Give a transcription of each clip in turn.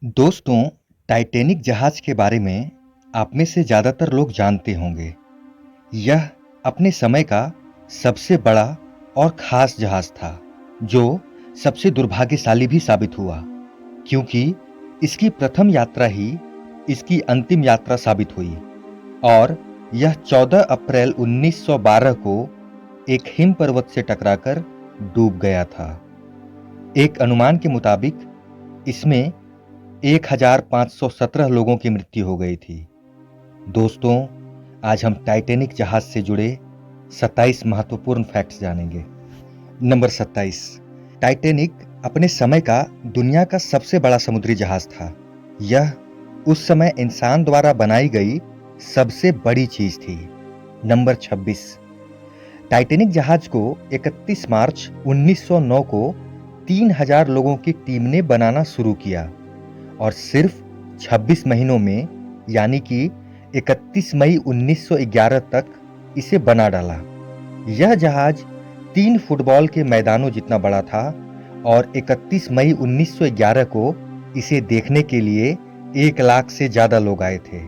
दोस्तों, टाइटैनिक जहाज के बारे में आप में से ज़्यादातर लोग जानते होंगे। यह अपने समय का सबसे बड़ा और ख़ास जहाज था, जो सबसे दुर्भाग्यशाली भी साबित हुआ, क्योंकि इसकी प्रथम यात्रा ही इसकी अंतिम यात्रा साबित हुई और यह 14 अप्रैल 1912 को एक हिम पर्वत से टकराकर डूब गया था। एक अनुमान के मुताबिक इसमें 1517 लोगों की मृत्यु हो गई थी। दोस्तों, आज हम टाइटैनिक जहाज से जुड़े 27 महत्वपूर्ण फैक्ट्स जानेंगे। नंबर 27। टाइटैनिक अपने समय का दुनिया का सबसे बड़ा समुद्री जहाज था। यह उस समय इंसान द्वारा बनाई गई सबसे बड़ी चीज थी। नंबर 26। टाइटैनिक जहाज को 31 मार्च 1909 को 3000 लोगों की टीम ने बनाना शुरू किया और सिर्फ 26 महीनों में यानी कि 31 मई 1911 तक इसे बना डाला। यह जहाज 3 फुटबॉल के मैदानों जितना बड़ा था और 31 मई 1911 को इसे देखने के लिए 1 लाख से ज्यादा लोग आए थे।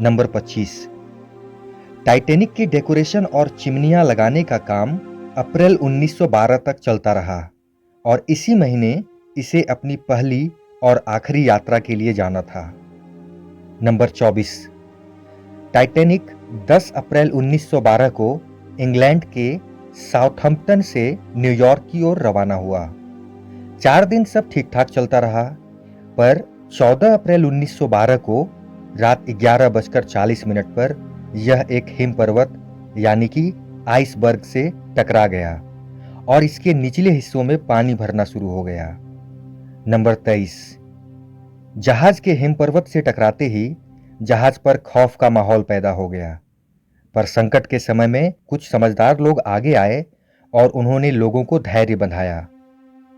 नंबर 25। टाइटैनिक की डेकोरेशन और चिमनियां लगाने का काम अप्रैल 1912 तक चलता रहा और इसी महीने इसे अपनी पहली और आखिरी यात्रा के लिए जाना था। नंबर 24। टाइटैनिक 10 अप्रैल 1912 को इंग्लैंड के साउथहम्पटन से न्यूयॉर्क की ओर रवाना हुआ। 4 दिन सब ठीक ठाक चलता रहा, पर 14 अप्रैल 1912 को रात 11:40 पर यह एक हिम पर्वत यानी कि आइसबर्ग से टकरा गया और इसके निचले हिस्सों में पानी भरना शुरू हो गया। नंबर 23। जहाज के हिम पर्वत से टकराते ही जहाज पर खौफ का माहौल पैदा हो गया, पर संकट के समय में कुछ समझदार लोग आगे आए और उन्होंने लोगों को धैर्य बंधाया।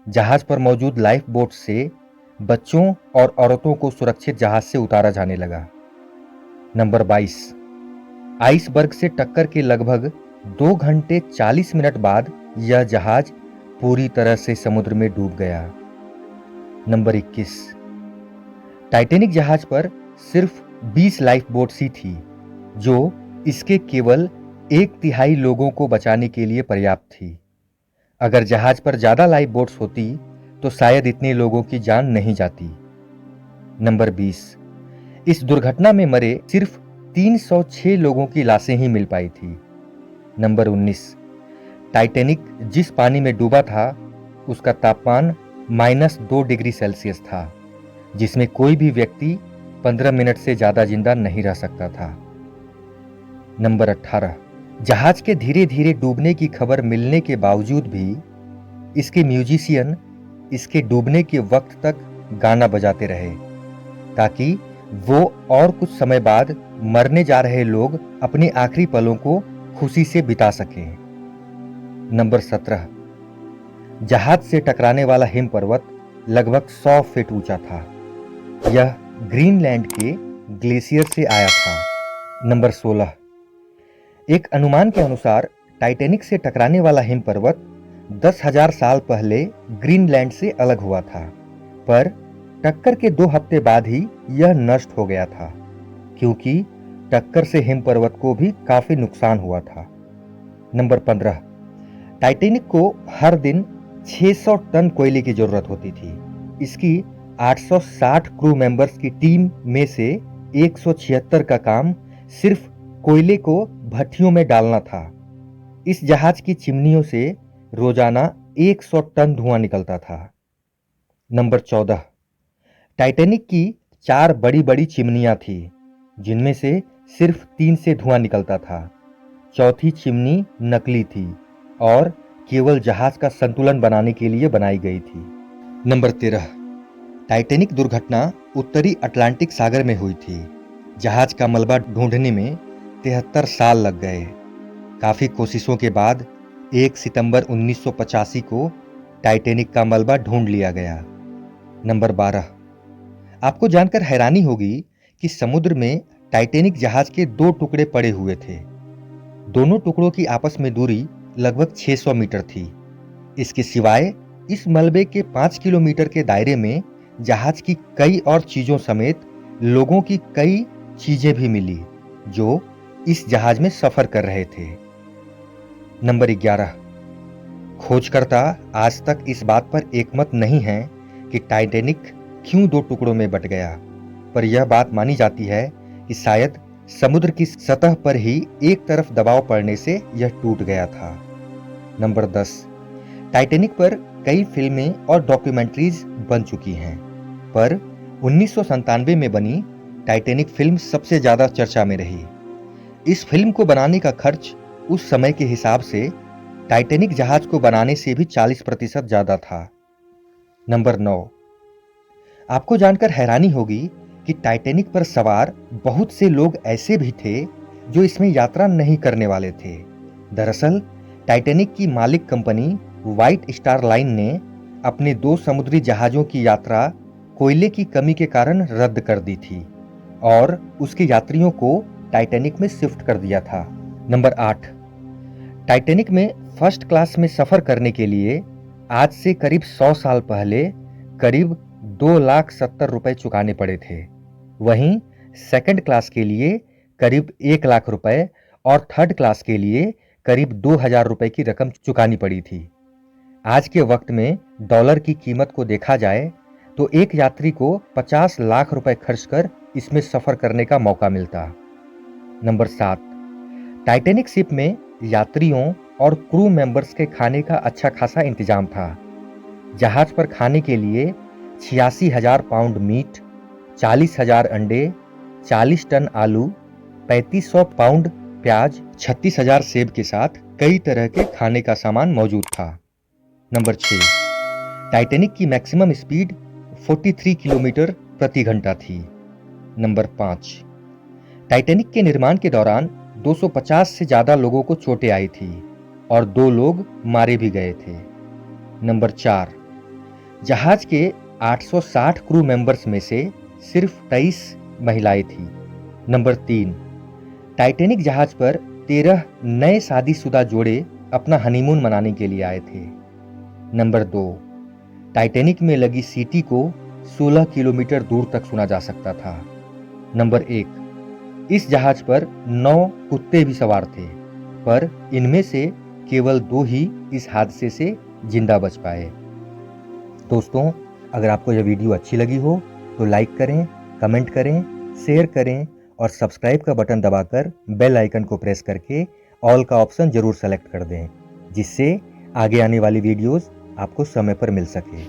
जहाज पर मौजूद लाइफ बोट से बच्चों और औरतों को सुरक्षित जहाज से उतारा जाने लगा। नंबर 22। आइसबर्ग से टक्कर के लगभग 2 घंटे 40 मिनट बाद यह जहाज पूरी तरह से समुद्र में डूब गया। नंबर 21। टाइटैनिक जहाज पर सिर्फ 20 लाइफ बोट्स ही थी, जो इसके केवल 1/3 लोगों को बचाने के लिए पर्याप्त थी। अगर जहाज पर ज्यादा लाइफ बोट्स होती तो शायद इतने लोगों की जान नहीं जाती। नंबर 20। इस दुर्घटना में मरे सिर्फ 306 लोगों की लाशें ही मिल पाई थी। नंबर 19। टाइटैनिक जिस पानी में डूबा था उसका तापमान -2 डिग्री सेल्सियस था, जिसमें कोई भी व्यक्ति 15 मिनट से ज्यादा जिंदा नहीं रह सकता था। नंबर 18। जहाज के धीरे धीरे डूबने की खबर मिलने के बावजूद भी इसके म्यूजिशियन इसके डूबने के वक्त तक गाना बजाते रहे, ताकि वो और कुछ समय बाद मरने जा रहे लोग अपने आखिरी पलों को खुशी से बिता सकें। नंबर 17। जहाज से टकराने वाला हिम पर्वत लगभग 100 फीट ऊंचा था। यह ग्रीनलैंड के ग्लेशियर से आया था। नंबर 16। एक अनुमान के अनुसार टाइटैनिक से टकराने वाला हिम पर्वत 10,000 साल पहले ग्रीनलैंड से अलग हुआ था, पर टक्कर के 2 हफ्ते बाद ही यह नष्ट हो गया था, क्योंकि टक्कर से हिम पर्वत को भी काफी नुकसान हुआ था। नंबर 15। टाइटैनिक को हर दिन 600 टन कोयले की जरूरत होती थी। इसकी 860 क्रू मेंबर्स की टीम में से 176 का काम सिर्फ कोयले को भट्टियों में डालना था। इस जहाज की चिमनियों से रोजाना 100 टन धुआं निकलता था। नंबर 14। टाइटैनिक की 4 बड़ी बड़ी चिमनियां थी, जिनमें से सिर्फ 3 से धुआं निकलता था। चौथी चिमनी नकली थी और केवल जहाज का संतुलन बनाने के लिए बनाई गई थी। नंबर 13। टाइटैनिक दुर्घटना उत्तरी अटलांटिक सागर में हुई थी। जहाज का मलबा ढूंढने में 73 साल लग गए। काफी कोशिशों के बाद 1 सितंबर 1985 को टाइटैनिक का मलबा ढूंढ लिया गया। नंबर 12। आपको जानकर हैरानी होगी कि समुद्र में टाइटैनिक जहाज के 2 टुकड़े पड़े हुए थे। दोनों टुकड़ों की आपस में दूरी लगभग 600 मीटर थी। इसके सिवाय इस मलबे के 5 किलोमीटर के दायरे में जहाज की कई और चीजों समेत लोगों की कई चीजें भी मिली जो इस जहाज में सफर कर रहे थे। नंबर 11, खोजकर्ता आज तक इस बात पर एकमत नहीं है कि टाइटैनिक क्यों दो टुकड़ों में बट गया, पर यह बात मानी जाती है कि शायद समुद्र की सतह पर ही एक तरफ दबाव पड़ने से यह टूट गया था। नंबर 10, टाइटैनिक पर कई फिल्में और डॉक्यूमेंट्रीज बन चुकी हैं, पर 1997 में बनी टाइटैनिक फिल्म सबसे ज्यादा चर्चा में रही। इस फिल्म को बनाने का खर्च उस समय के हिसाब से टाइटैनिक जहाज को बनाने से भी 40% ज्यादा था। नंबर 9, आपको जानकर हैरानी होगी कि टाइटैनिक पर सवार बहुत से लोग ऐसे भी थे जो इसमें यात्रा नहीं करने वाले थे। दरअसल टाइटैनिक की मालिक कंपनी व्हाइट स्टार लाइन ने अपने 2 समुद्री जहाजों की यात्रा कोयले की कमी के कारण रद्द कर दी थी और उसके यात्रियों को टाइटैनिक में शिफ्ट कर दिया था। नंबर 8, टाइटैनिक में फर्स्ट क्लास में सफर करने के लिए आज से करीब 100 साल पहले करीब 2,70,000 रुपए चुकाने पड़े थे। वहीं सेकंड क्लास के लिए करीब 1,00,000 रुपए और थर्ड क्लास के लिए करीब 2,000 रुपए की रकम चुकानी पड़ी थी। आज के वक्त में डॉलर की कीमत को देखा जाए तो एक यात्री को 50 लाख रुपए खर्च कर इसमें सफर करने का मौका मिलता। नंबर 7, टाइटैनिक शिप में यात्रियों और क्रू मेंबर्स के खाने का अच्छा खासा इंतजाम था। जहाज पर खाने के लिए 86,000 पाउंड मीट, 40,000 अंडे, 40 टन आलू, 3,500 पाउंड प्याज, 36,000 सेब के साथ कई तरह के खाने का सामान मौजूद था। नंबर 6, टाइटैनिक की मैक्सिमम स्पीड 43 किलोमीटर प्रति घंटा थी। नंबर 5, टाइटैनिक के निर्माण के दौरान 250 से ज्यादा लोगों को चोटें आई थी और 2 लोग मारे भी गए थे। नंबर 4, जहाज के 860 क्रू मेंबर्स में से सिर्फ 23 महिलाएं थीं। नंबर 3, टाइटैनिक जहाज पर 13 नए शादीशुदा जोड़े अपना हनीमून मनाने के लिए आए थे। नंबर 2, टाइटैनिक में लगी सीटी को 16 किलोमीटर दूर तक सुना जा सकता था। नंबर 1, इस जहाज पर 9 कुत्ते भी सवार थे, पर इनमें से केवल 2 ही इस हादसे से जिंदा बच पाए। दोस्तों, अगर आपको यह वीडियो अच्छी लगी हो तो लाइक करें, कमेंट करें, शेयर करें और सब्सक्राइब का बटन दबाकर बेल आइकन को प्रेस करके ऑल का ऑप्शन जरूर सेलेक्ट कर दें, जिससे आगे आने वाली वीडियोस आपको समय पर मिल सके।